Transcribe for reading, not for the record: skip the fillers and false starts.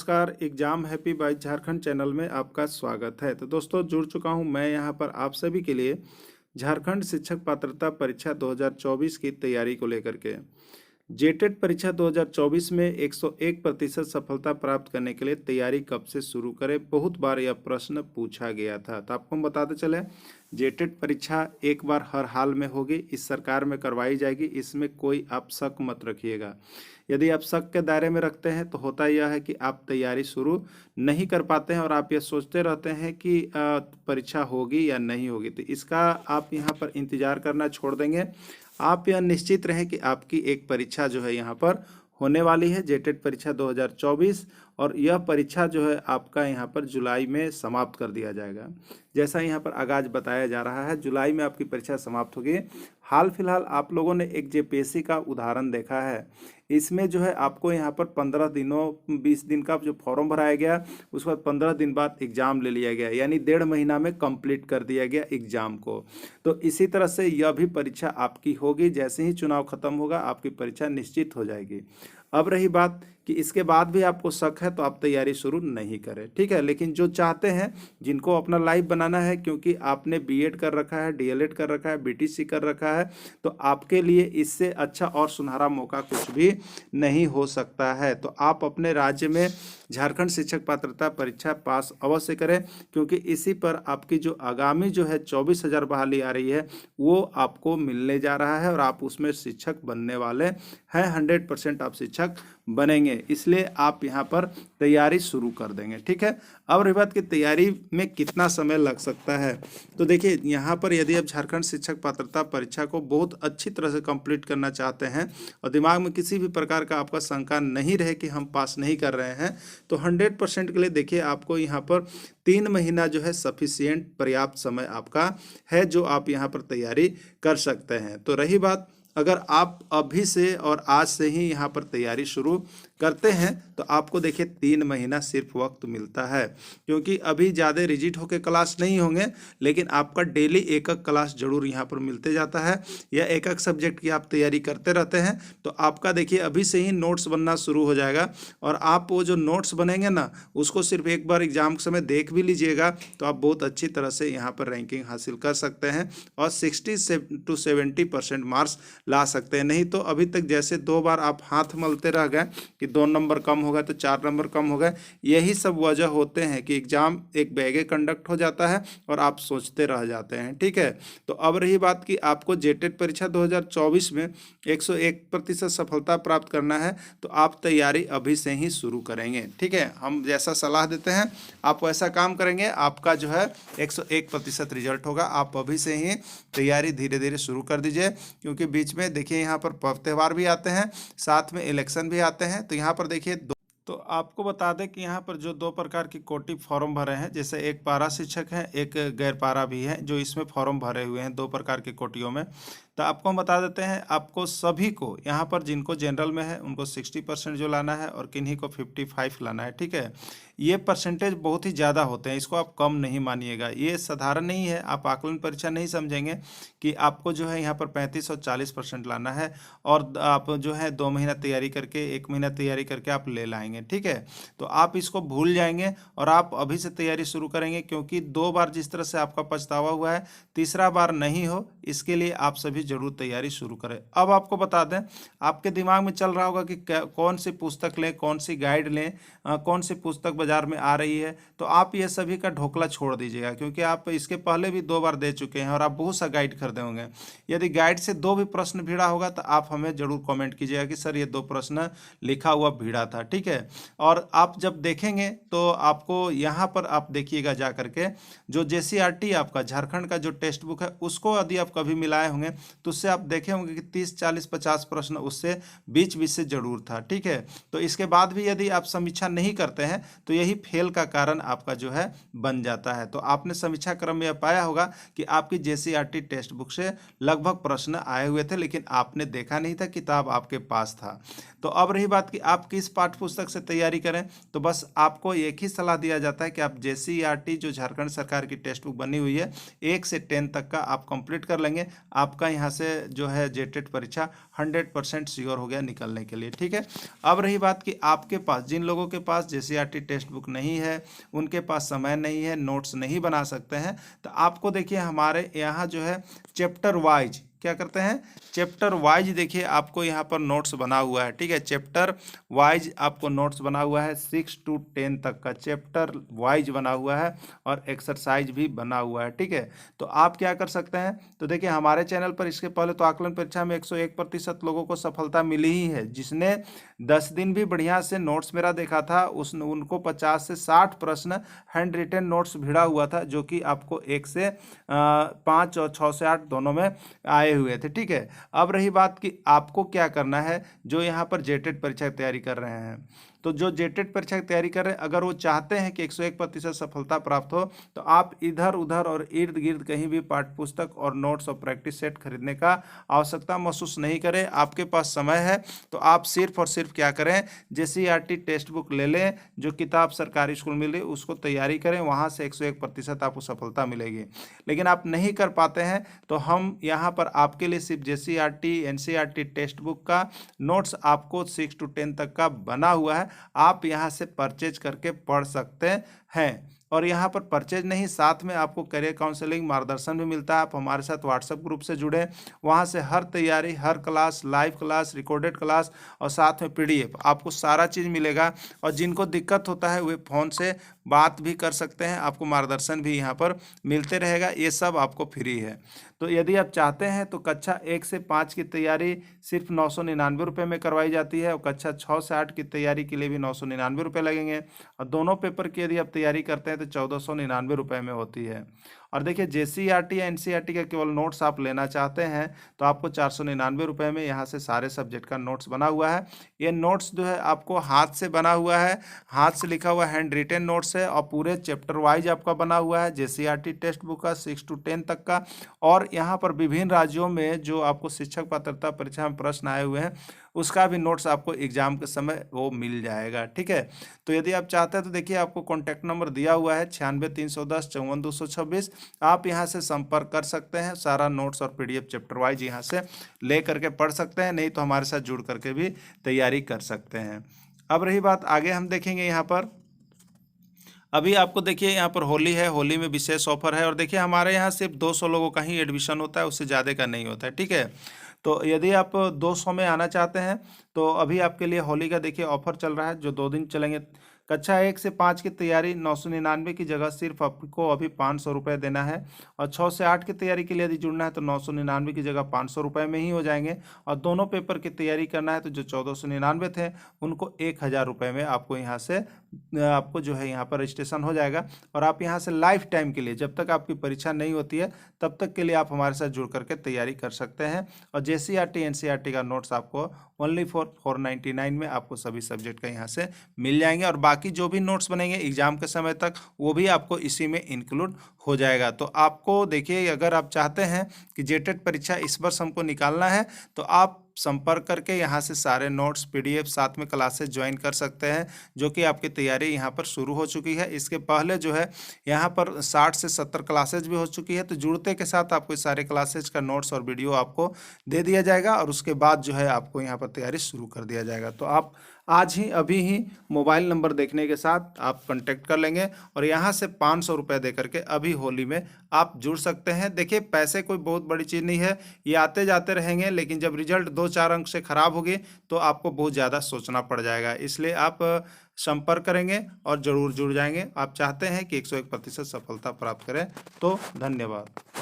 नमस्कार, exam happy by Jharkhand channel में आपका स्वागत है। तो दोस्तों जुड़ चुका हूं मैं यहां पर आप सभी के लिए झारखंड शिक्षक पात्रता परीक्षा 2024 की तैयारी को लेकर के। जेटेट परीक्षा 2024 में 101% सफलता प्राप्त करने के लिए तैयारी कब से शुरू करें, बहुत बार यह प्रश्न पूछा गया था। तो आपको हम बताते चले, जेटेट परीक्षा एक बार हर हाल में होगी, इस सरकार में करवाई जाएगी, इसमें कोई आप शक मत रखिएगा। यदि आप शक के दायरे में रखते हैं तो होता यह है कि आप तैयारी शुरू नहीं कर पाते हैं और आप ये सोचते रहते हैं कि परीक्षा होगी या नहीं होगी। तो इसका आप यहाँ पर इंतज़ार करना छोड़ देंगे। आप यह निश्चित रहें कि आपकी एक परीक्षा जो है यहाँ पर होने वाली है, जेटेट परीक्षा 2024, और यह परीक्षा जो है आपका यहाँ पर जुलाई में समाप्त कर दिया जाएगा। जैसा यहाँ पर आगाज बताया जा रहा है, जुलाई में आपकी परीक्षा समाप्त होगी। हाल फिलहाल आप लोगों ने एक जेपीएससी का उदाहरण देखा है, इसमें जो है आपको यहाँ पर 15 दिनों 20 दिन का जो फॉर्म भराया गया, उसके बाद 15 दिन बाद एग्ज़ाम ले लिया गया, यानी 1.5 महीना में कंप्लीट कर दिया गया एग्ज़ाम को। तो इसी तरह से यह भी परीक्षा आपकी होगी, जैसे ही चुनाव खत्म होगा आपकी परीक्षा निश्चित हो जाएगी। अब रही बात कि इसके बाद भी आपको शक है तो आप तैयारी शुरू नहीं करें, ठीक है। लेकिन जो चाहते हैं, जिनको अपना लाइफ बनाना है, क्योंकि आपने बीएड कर रखा है, डीएलएड कर रखा है, बीटीसी कर रखा है, तो आपके लिए इससे अच्छा और सुनहरा मौका कुछ भी नहीं हो सकता है। तो आप अपने राज्य में झारखंड शिक्षक पात्रता परीक्षा पास अवश्य करें, क्योंकि इसी पर आपकी जो आगामी जो है 24,000 बहाली आ रही है वो आपको मिलने जा रहा है और आप उसमें शिक्षक बनने वाले हैं। 100% आप शिक्षक बनेंगे, इसलिए आप यहाँ पर तैयारी शुरू कर देंगे, ठीक है। अब रही बात कि तैयारी में कितना समय लग सकता है, तो देखिए यहाँ पर यदि आप झारखंड शिक्षक पात्रता परीक्षा को बहुत अच्छी तरह से कंप्लीट करना चाहते हैं और दिमाग में किसी भी प्रकार का आपका शंका नहीं रहे कि हम पास नहीं कर रहे हैं, तो 100% के लिए देखिए आपको यहाँ पर 3 महीना जो है सफिशिएंट पर्याप्त समय आपका है, जो आप यहाँ पर तैयारी कर सकते हैं। तो रही बात, अगर आप अभी से और आज से ही यहाँ पर तैयारी शुरू करते हैं तो आपको देखिए 3 महीना सिर्फ वक्त मिलता है, क्योंकि अभी ज़्यादा रिजिड होकर क्लास नहीं होंगे, लेकिन आपका डेली एक एक क्लास जरूर यहाँ पर मिलते जाता है या एक एक सब्जेक्ट की आप तैयारी करते रहते हैं। तो आपका देखिए अभी से ही नोट्स बनना शुरू हो जाएगा और आप वो जो नोट्स बनेंगे ना, उसको सिर्फ एक बार एग्जाम के समय देख भी लीजिएगा तो आप बहुत अच्छी तरह से यहाँ पर रैंकिंग हासिल कर सकते हैं और 60 से 70% मार्क्स ला सकते हैं। नहीं तो अभी तक जैसे 2 बार आप हाथ मलते रह गए कि 2 नंबर कम हो गए तो 4 नंबर कम हो गए, यही सब वजह होते हैं कि एग्जाम एक बैगे कंडक्ट हो जाता है और आप सोचते रह जाते हैं, ठीक है। तो अब रही बात कि आपको जेटेट परीक्षा 2024 में 101% सफलता प्राप्त करना है, तो आप तैयारी अभी से ही शुरू करेंगे, ठीक है। हम जैसा सलाह देते हैं आप वैसा काम करेंगे, आपका जो है 101% रिजल्ट होगा। आप अभी से ही तैयारी धीरे धीरे शुरू कर दीजिए, क्योंकि बीच में देखिए यहाँ पर पर्व त्यौहार भी आते हैं, साथ में इलेक्शन भी आते हैं। तो यहाँ पर देखिए तो आपको बता दें कि यहाँ पर जो 2 प्रकार की कोटि फॉर्म भरे हैं, जैसे एक पारा शिक्षक है, एक गैर पारा भी है, जो इसमें फॉर्म भरे हुए हैं 2 प्रकार की कोटियों में। तो आपको हम बता देते हैं, आपको सभी को यहाँ पर जिनको जनरल में है उनको 60% जो लाना है और किन्हीं को 55 लाना है, ठीक है। ये परसेंटेज बहुत ही ज़्यादा होते हैं, इसको आप कम नहीं मानिएगा, ये साधारण नहीं है। आप आकलन परीक्षा नहीं समझेंगे कि आपको जो है यहाँ पर 35 और 40% लाना है और आप जो है 2 महीना तैयारी करके 1 महीना तैयारी करके आप ले लाएंगे, ठीक है। तो आप इसको भूल जाएंगे और आप अभी से तैयारी शुरू करेंगे, क्योंकि 2 बार जिस तरह से आपका पछतावा हुआ है, तीसरा बार नहीं हो, इसके लिए आप सभी जरूर तैयारी शुरू करें। अब आपको बता दें, आपके दिमाग में चल रहा होगा कि कौन सी पुस्तक लें, कौन सी गाइड लें, कौन सी पुस्तक बाजार में आ रही है। तो आप ये सभी का ढोकला छोड़ दीजिएगा, क्योंकि आप इसके पहले भी 2 बार दे चुके हैं और आप बहुत सा गाइड खरीदे होंगे। यदि गाइड से 2 भी प्रश्न भिड़ा होगा तो आप हमें जरूर कमेंट कीजिएगा कि सर ये 2 प्रश्न लिखा हुआ भिड़ा था, ठीक है। और आप जब देखेंगे तो आपको यहाँ पर आप देखिएगा जा करके, जो जेसीईआरटी आपका झारखंड का जो टेक्स्ट बुक है उसको यदि आप कभी मिलाए होंगे तो उससे आप देखे होंगे कि 30, 40, 50 प्रश्न उससे बीच बीच से जरूर था, ठीक है। तो इसके बाद भी यदि आप समीक्षा नहीं करते हैं तो यही फेल का कारण आपका जो है बन जाता है। तो आपने समीक्षा क्रम में पाया होगा कि आपकी जेसीईआरटी टेक्स्ट बुक से लगभग प्रश्न आए हुए थे, लेकिन आपने देखा नहीं था, किताब आपके पास था। तो अब रही बात कि आप किस पाठ्य पुस्तक से तैयारी करें, तो बस आपको एक ही सलाह दिया जाता है कि आप जेसीईआरटी जो झारखंड सरकार की टेक्स्ट बुक बनी हुई है 1 से 10 तक का आप कंप्लीट कर लेंगे, आपका यहाँ यहाँ से जो है जेटेट परीक्षा 100% श्योर हो गया निकलने के लिए। ठीक है, अब रही बात कि आपके पास, जिन लोगों के पास जेसीईआरटी टेक्स्ट बुक नहीं है, उनके पास समय नहीं है, नोट्स नहीं बना सकते हैं, तो आपको देखिए हमारे यहाँ जो है चैप्टर वाइज क्या करते हैं, चैप्टर वाइज देखिए आपको यहाँ पर नोट्स बना हुआ है। ठीक है, चैप्टर वाइज आपको नोट्स बना हुआ है, 6 to 10 तक का चैप्टर वाइज बना हुआ है और एक्सरसाइज भी बना हुआ है। ठीक है, तो आप क्या कर सकते हैं, तो देखिए हमारे चैनल पर इसके पहले तो आकलन परीक्षा में 101% लोगों को सफलता मिली ही है। जिसने 10 दिन भी बढ़िया से नोट्स मेरा देखा था उनको 50 से 60 प्रश्न हैंड रिटन नोट्स भिड़ा हुआ था, जो कि आपको 1 से 5 और 6 से 8 दोनों में आए हुए थे। ठीक है, अब रही बात कि आपको क्या करना है, जो यहाँ पर जेटेट परीक्षा की तैयारी कर रहे हैं, तो जो जेटेट परीक्षा की तैयारी कर रहे हैं, अगर वो चाहते हैं कि 101% सफलता प्राप्त हो, तो आप इधर उधर और इर्द गिर्द कहीं भी पाठ्य पुस्तक और नोट्स और प्रैक्टिस सेट खरीदने का आवश्यकता महसूस नहीं करें। आपके पास समय है तो आप सिर्फ और सिर्फ क्या करें, जेसीईआरटी टेक्स्ट बुक ले लें, जो किताब सरकारी स्कूल मिले उसको तैयारी करें, वहाँ से 101% आपको सफलता मिलेगी। लेकिन आप नहीं कर पाते हैं तो हम यहाँ पर आपके लिए सिर्फ जेसीईआरटी एनसीईआरटी टेक्स्ट बुक का नोट्स आपको 6 to 10 तक का बना हुआ है, आप यहाँ से परचेज करके पढ़ सकते हैं। और यहाँ पर परचेज नहीं, साथ में आपको करियर काउंसलिंग मार्गदर्शन भी मिलता है। आप हमारे साथ व्हाट्सएप ग्रुप से जुड़े, वहाँ से हर तैयारी, हर class, live class, recorded class और साथ में पीडीएफ आपको सारा चीज़ मिलेगा। और जिनको दिक्कत होता है वे फ़ोन से बात भी कर सकते हैं, आपको मार्गदर्शन भी यहाँ पर मिलते रहेगा, ये सब आपको फ्री है। तो यदि आप चाहते हैं तो कक्षा 1 से 5 की तैयारी सिर्फ 999 रुपये में करवाई जाती है और कक्षा 6 से 8 की तैयारी के लिए भी 999 रुपये लगेंगे। और दोनों पेपर की यदि आप तैयारी करते हैं तो 1499 रुपये में होती है। और देखिए जेसीईआरटी या एनसीईआरटी का केवल नोट्स आप लेना चाहते हैं तो आपको 499 रुपये में यहाँ से सारे सब्जेक्ट का नोट्स बना हुआ है। ये नोट्स जो है आपको हाथ से बना हुआ है, हाथ से लिखा हुआ हैंड रिटेन नोट्स है और पूरे चैप्टर वाइज आपका बना हुआ है जेसीईआरटी टेक्स्ट बुक का 6 to 10 तक का। और यहाँ पर विभिन्न राज्यों में जो आपको शिक्षक पात्रता परीक्षा में प्रश्न आए हुए हैं उसका भी नोट्स आपको एग्जाम के समय वो मिल जाएगा। ठीक है, तो यदि आप चाहते हैं तो देखिए आपको कॉन्टैक्ट नंबर दिया हुआ है 96 310 54 226। आप यहाँ से संपर्क कर सकते हैं, सारा नोट्स और पीडीएफ चैप्टर वाइज यहाँ से ले करके पढ़ सकते हैं, नहीं तो हमारे साथ जुड़ करके भी तैयारी कर सकते हैं। अब रही बात आगे हम देखेंगे यहाँ पर, अभी आपको देखिए यहाँ पर होली है, होली में विशेष ऑफर है। और देखिए हमारे यहाँ सिर्फ 200 लोगों का ही एडमिशन होता है, उससे ज़्यादा का नहीं होता है। ठीक है, तो यदि आप 200 में आना चाहते हैं तो अभी आपके लिए होली का देखिए ऑफर चल रहा है जो 2 दिन चलेंगे। कक्षा 1 से 5 की तैयारी 999 की जगह सिर्फ आपको अभी 500 रुपये देना है। और 6 से 8 की तैयारी के लिए यदि जुड़ना है तो 999 की जगह 500 रुपये में ही हो जाएंगे। और दोनों पेपर की तैयारी करना है तो जो 1499 थे उनको 1000 रुपये में आपको यहाँ से आपको जो है यहाँ पर रजिस्ट्रेशन हो जाएगा। और आप यहाँ से लाइफ टाइम के लिए, जब तक आपकी परीक्षा नहीं होती है तब तक के लिए आप हमारे साथ जुड़ करके तैयारी कर सकते हैं। और जेसीईआरटी एनसीईआरटी का नोट्स आपको ओनली फॉर 499 में आपको सभी सब्जेक्ट का यहाँ से मिल जाएंगे। और बाकी जो भी नोट्स बनेंगे एग्जाम के समय तक वो भी आपको इसी में इंक्लूड हो जाएगा। तो आपको देखिए अगर आप चाहते हैं कि जेटेट परीक्षा इस वर्ष हमको निकालना है तो आप संपर्क करके यहाँ से सारे नोट्स पीडीएफ साथ में क्लासेस ज्वाइन कर सकते हैं, जो कि आपकी तैयारी यहाँ पर शुरू हो चुकी है। इसके पहले जो है यहाँ पर 60 से 70 क्लासेज भी हो चुकी है। तो जुड़ते के साथ आपको सारे क्लासेज का नोट्स और वीडियो आपको दे दिया जाएगा और उसके बाद जो है आपको यहाँ पर तैयारी शुरू कर दिया जाएगा। तो आप आज ही अभी ही मोबाइल नंबर देखने के साथ आप कांटेक्ट कर लेंगे और यहाँ से 500 रुपये दे करके अभी होली में आप जुड़ सकते हैं। देखिए पैसे कोई बहुत बड़ी चीज़ नहीं है, ये आते जाते रहेंगे, लेकिन जब रिजल्ट 2-4 अंक से ख़राब होगी तो आपको बहुत ज़्यादा सोचना पड़ जाएगा। इसलिए आप संपर्क करेंगे और ज़रूर जुड़ जाएंगे। आप चाहते हैं कि 101% सफलता प्राप्त करें। तो धन्यवाद।